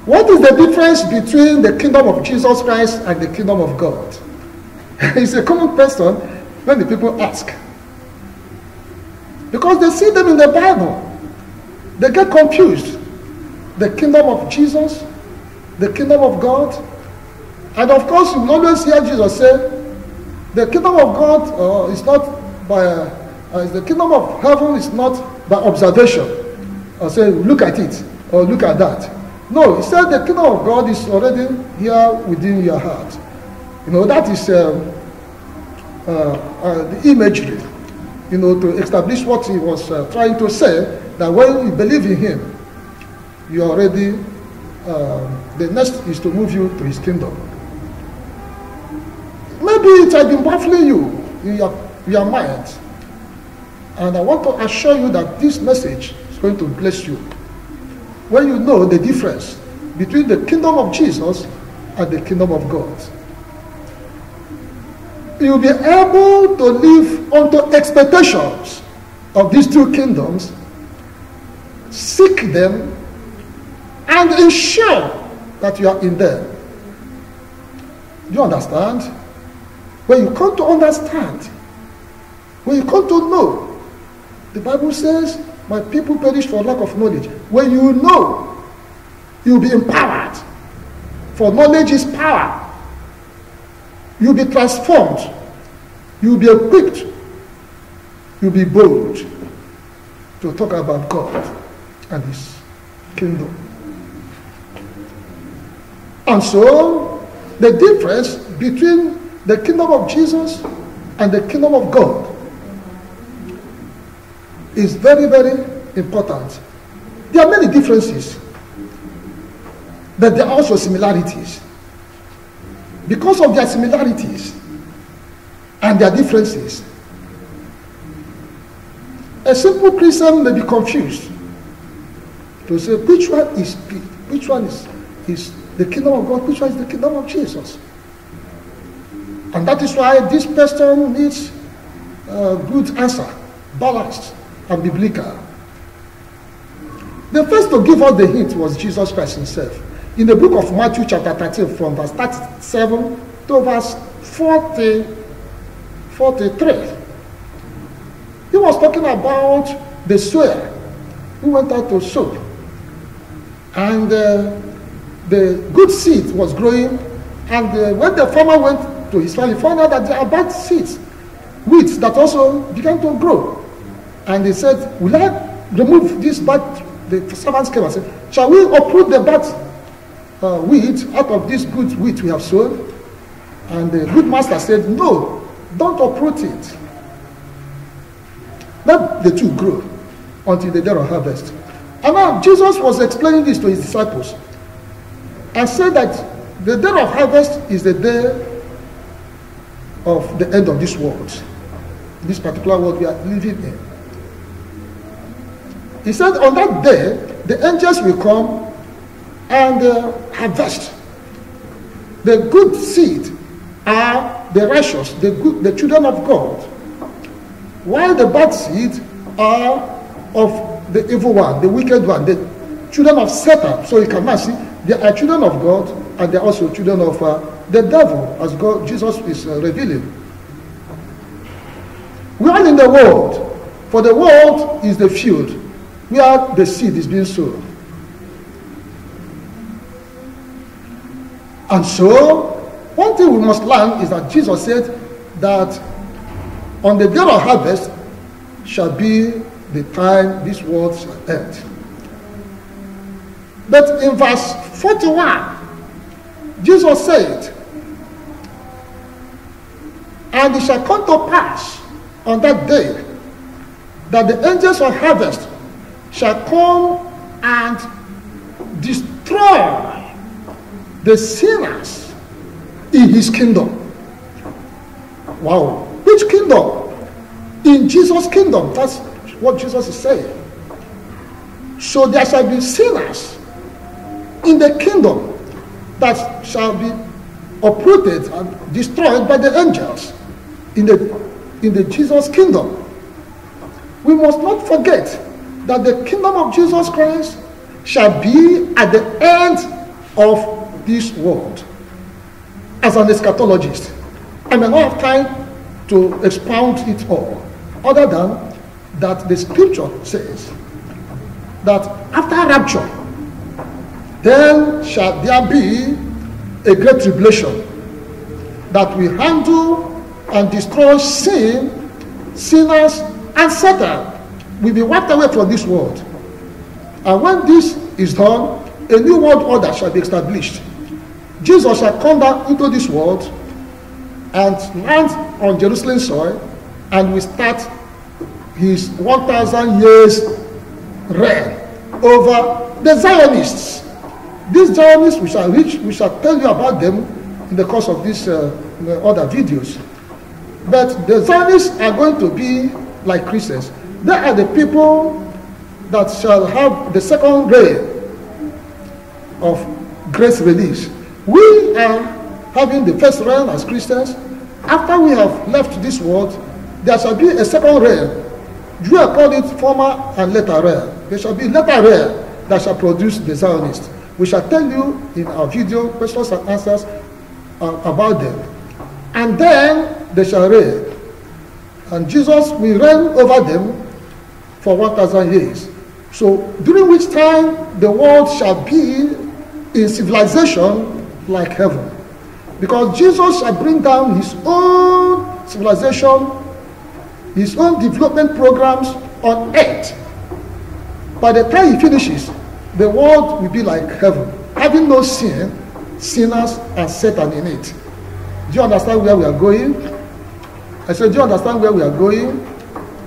What is the difference between the kingdom of Jesus Christ and the kingdom of God? It's a common question when the people ask. Because they see them in the Bible. They get confused. The kingdom of Jesus, the kingdom of God. And of course, you will always hear Jesus say, the kingdom of God is not by, the kingdom of heaven is not by observation. Or say, look at it, or look at that. No, he said the kingdom of God is already here within your heart. You know, that is the imagery, you know, to establish what he was trying to say, that when you believe in him, you are already, the next is to move you to his kingdom. Maybe it has been baffling you in your mind. And I want to assure you that this message is going to bless you. When you know the difference between the kingdom of Jesus and the kingdom of God. You'll be able to live unto expectations of these two kingdoms, seek them, and ensure that you are in them. Do you understand? When you come to understand, when you come to know, the Bible says, my people perish for lack of knowledge. When you know, you'll be empowered. For knowledge is power. You'll be transformed. You'll be equipped. You'll be bold to talk about God and his kingdom. And so, the difference between the kingdom of Jesus and the kingdom of God is very, very important. There are many differences, but there are also similarities. Because of their similarities and their differences, a simple Christian may be confused to say which one is the kingdom of God, which one is the kingdom of Jesus. And that is why this person needs a good answer, balanced and biblical. The first to give us the hint was Jesus Christ himself. In the book of Matthew chapter 13, from verse 37 to verse 43, he was talking about the sower who went out to sow. And the good seed was growing, and when the farmer went to his farm, he found out that there are bad seeds, weeds that also began to grow. And he said, will I remove this bad? The servants came and said, shall we uproot the bad weed out of this good wheat we have sown? And the good master said, no, don't uproot it. Let the two grow until the day of harvest. And now Jesus was explaining this to his disciples and said that the day of harvest is the day of the end of this world, this particular world we are living in. He said on that day, the angels will come and harvest. The good seed are the righteous, the children of God, while the bad seed are of the evil one, the wicked one, the children of Satan. So you can now see, they are children of God, and they are also children of the devil, as God, Jesus is revealing. We are in the world, for the world is the field where the seed is being sown. And so, one thing we must learn is that Jesus said that on the day of harvest shall be the time this world shall end. But in verse 41, Jesus said, and it shall come to pass on that day that the angels of harvest shall come and destroy the sinners in his kingdom. Wow. Which kingdom? In Jesus' kingdom. That's what Jesus is saying. So there shall be sinners in the kingdom that shall be uprooted and destroyed by the angels in the Jesus kingdom. We must not forget that the kingdom of Jesus Christ shall be at the end of this world. As an eschatologist, I may not have time to expound it all, other than that the scripture says that after rapture, then shall there be a great tribulation that will handle and destroy sin, sinners, and Satan will be wiped away from this world. And when this is done, a new world order shall be established. Jesus shall come down into this world and land on Jerusalem soil, and will start his 1,000 years reign over the Zionists. These Zionists we shall tell you about them in the course of these other videos. But the Zionists are going to be like Christians. They are the people that shall have the second reign of grace release. We are having the first reign as Christians. After we have left this world, there shall be a second reign. Jews call it former and later reign. There shall be later reign that shall produce the Zionists. We shall tell you in our video, questions and answers about them. And then they shall reign. And Jesus will reign over them for 1,000 years. So during which time the world shall be in civilization like heaven. Because Jesus shall bring down his own civilization, his own development programs on earth. By the time he finishes, the world will be like heaven, having no sin, sinners, and Satan in it. Do you understand where we are going? I said, do you understand where we are going?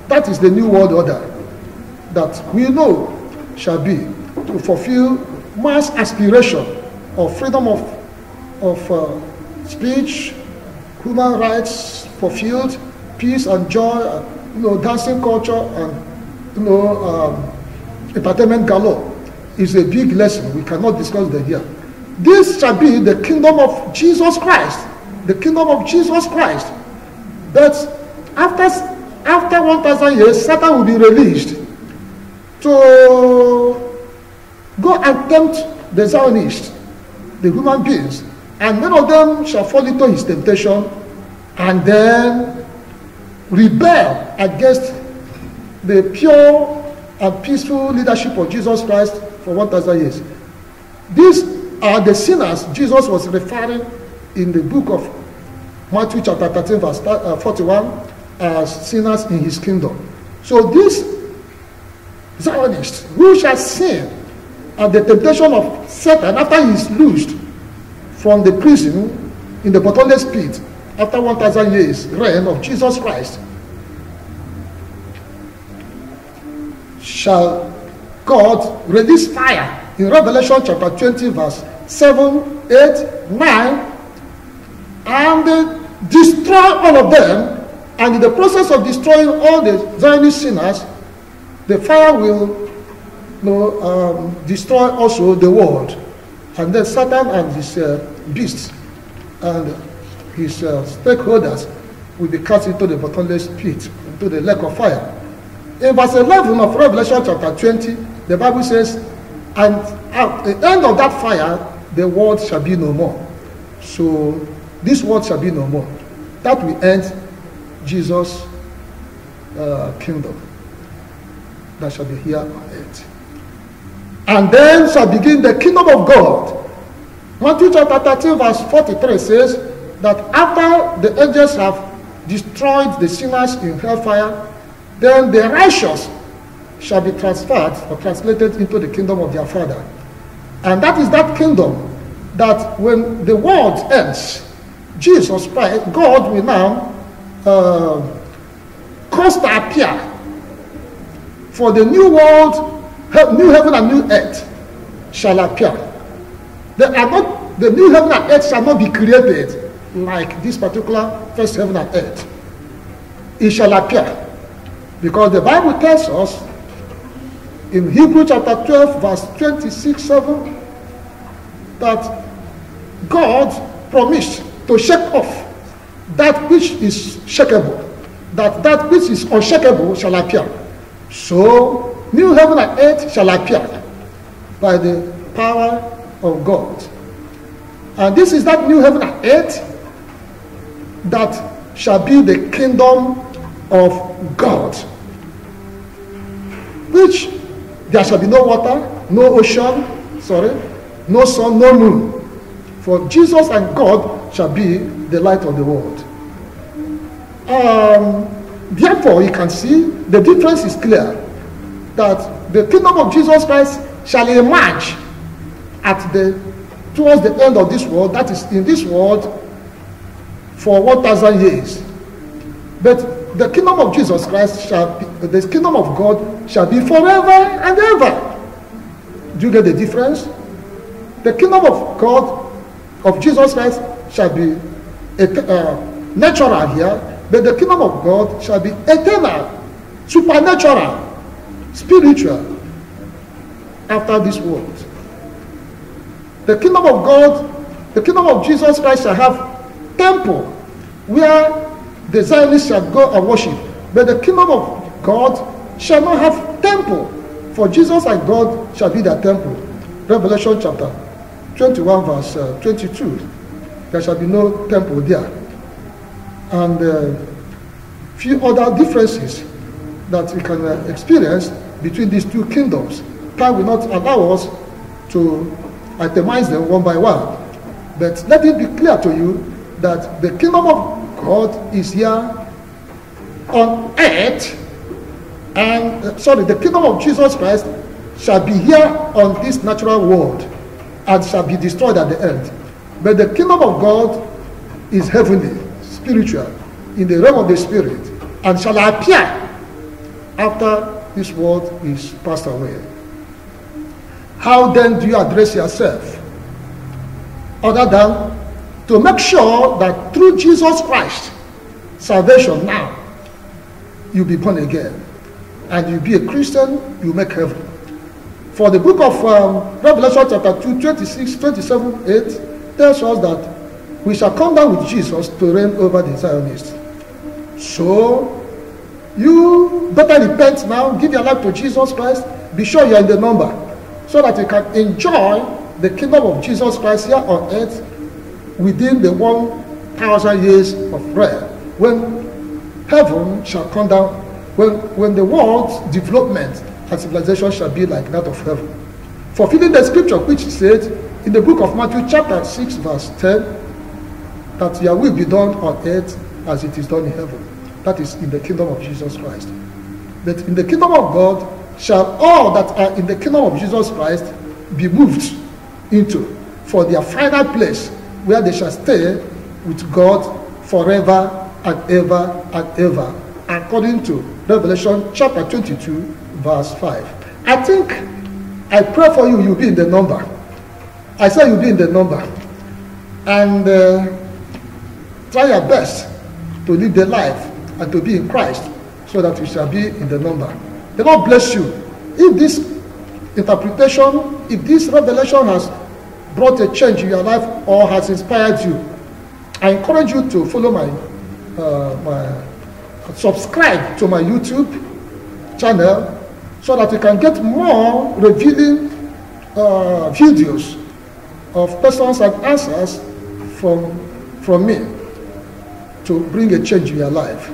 That is the new world order that we know shall be to fulfill man's aspiration of freedom of speech, human rights fulfilled, peace and joy, dancing culture, and entertainment galore is a big lesson. We cannot discuss that here. This shall be the kingdom of Jesus Christ. The kingdom of Jesus Christ. But after 1,000 years, Satan will be released to go and tempt the Zionists, the human beings, and none of them shall fall into his temptation and then rebel against the pure and peaceful leadership of Jesus Christ for 1,000 years. These are the sinners Jesus was referring in the book of Matthew chapter 13 verse 41 as sinners in his kingdom. So these Zionists who shall sin at the temptation of Satan after he is loosed from the prison in the bottomless pit after 1,000 years reign of Jesus Christ, shall God release fire in Revelation chapter 20 verse 7, 8, 9 and destroy all of them. And in the process of destroying all the Zionist sinners, the fire will destroy also the world. And then Satan and his beasts and his stakeholders will be cast into the bottomless pit, into the lake of fire. In verse 11 of Revelation chapter 20, the Bible says, and at the end of that fire, the world shall be no more. So this world shall be no more. That will end Jesus' kingdom that shall be here on earth. And then shall begin the kingdom of God. Matthew chapter 13 verse 43 says that after the angels have destroyed the sinners in hellfire, then the righteous shall be transferred or translated into the kingdom of their Father. And that is that kingdom that when the world ends, Jesus Christ, God will now cause to appear for the new world, new heaven and new earth shall appear. The new heaven and earth shall not be created like this particular first heaven and earth. It shall appear. Because the Bible tells us in Hebrews chapter 12 verse 26-7 that God promised to shake off that which is shakeable, that which is unshakable shall appear. So new heaven and earth shall appear by the power of God. And this is that new heaven and earth that shall be the kingdom of God, which there shall be no water, no ocean, no sun, no moon. For Jesus and God shall be the light of the world. Therefore, you can see the difference is clear, that the kingdom of Jesus Christ shall emerge towards the end of this world, that is in this world for 1,000 years. But the kingdom of Jesus Christ the kingdom of God shall be forever and ever. Do you get the difference? The kingdom of God, of Jesus Christ, shall be natural here, but the kingdom of God shall be eternal, supernatural, spiritual, after this world. The kingdom of God, the kingdom of Jesus Christ shall have temple where the Zionists shall go and worship. But the kingdom of God shall not have temple, for Jesus and God shall be their temple. Revelation chapter 21 verse 22. There shall be no temple there. And few other differences that we can experience between these two kingdoms. Time will not allow us to itemize them one by one. But let it be clear to you that the kingdom of God is here on earth, and the kingdom of Jesus Christ shall be here on this natural world and shall be destroyed at the end. But the kingdom of God is heavenly, spiritual, in the realm of the spirit, and shall appear after this world is passed away. How then do you address yourself? Other than to make sure that through Jesus Christ, salvation now, you'll be born again. And you'll be a Christian, you'll make heaven. For the book of Revelation chapter 2, 26, 27, 8, tells us that we shall come down with Jesus to reign over the Zionists. So, you better repent now, give your life to Jesus Christ, be sure you're in the number, so that you can enjoy the kingdom of Jesus Christ here on earth within the 1,000 years of prayer, when heaven shall come down, when the world's development and civilization shall be like that of heaven. Fulfilling the scripture which said in the book of Matthew chapter 6 verse 10, that your will be done on earth as it is done in heaven. That is in the kingdom of Jesus Christ. But in the kingdom of God shall all that are in the kingdom of Jesus Christ be moved into, for their final place, where they shall stay with God forever and ever and ever, according to Revelation chapter 22 verse 5. I think I pray for you, you'll be in the number. I say you'll be in the number. And try your best to live the life and to be in Christ, so that you shall be in the number. The Lord bless you. If this interpretation, if this revelation has brought a change in your life or has inspired you, I encourage you to follow subscribe to my YouTube channel, so that you can get more revealing videos of questions and answers from me to bring a change in your life.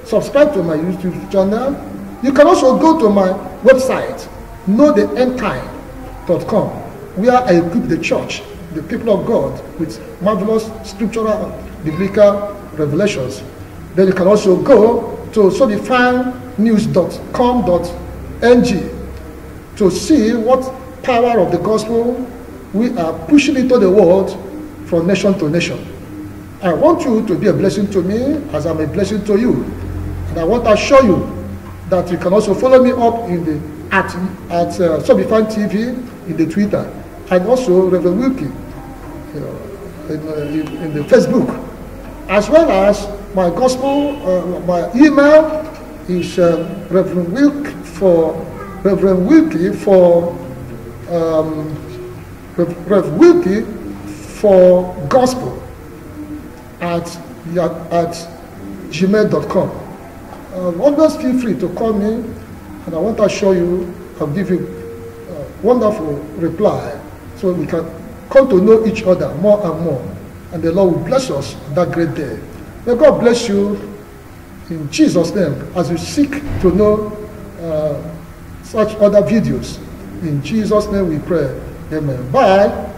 Subscribe to my YouTube channel. You can also go to my website, knowtheendtime.com, where I equip the church, the people of God, with marvelous scriptural and biblical revelations. Then you can also go to sodefinenews.com.ng to see what power of the gospel we are pushing into the world from nation to nation. I want you to be a blessing to me as I'm a blessing to you. And I want to assure you that you can also follow me up in the at Sobifan TV in the Twitter, and also Reverend Wilkie in the Facebook, as well as my gospel. My email is Reverend Wilkie for gospel at gmail.com. Always feel free to call me, and I want to assure you I'll give you a wonderful reply, so we can come to know each other more and more. And the Lord will bless us on that great day. May God bless you in Jesus' name as you seek to know such other videos. In Jesus' name we pray. Amen. Bye.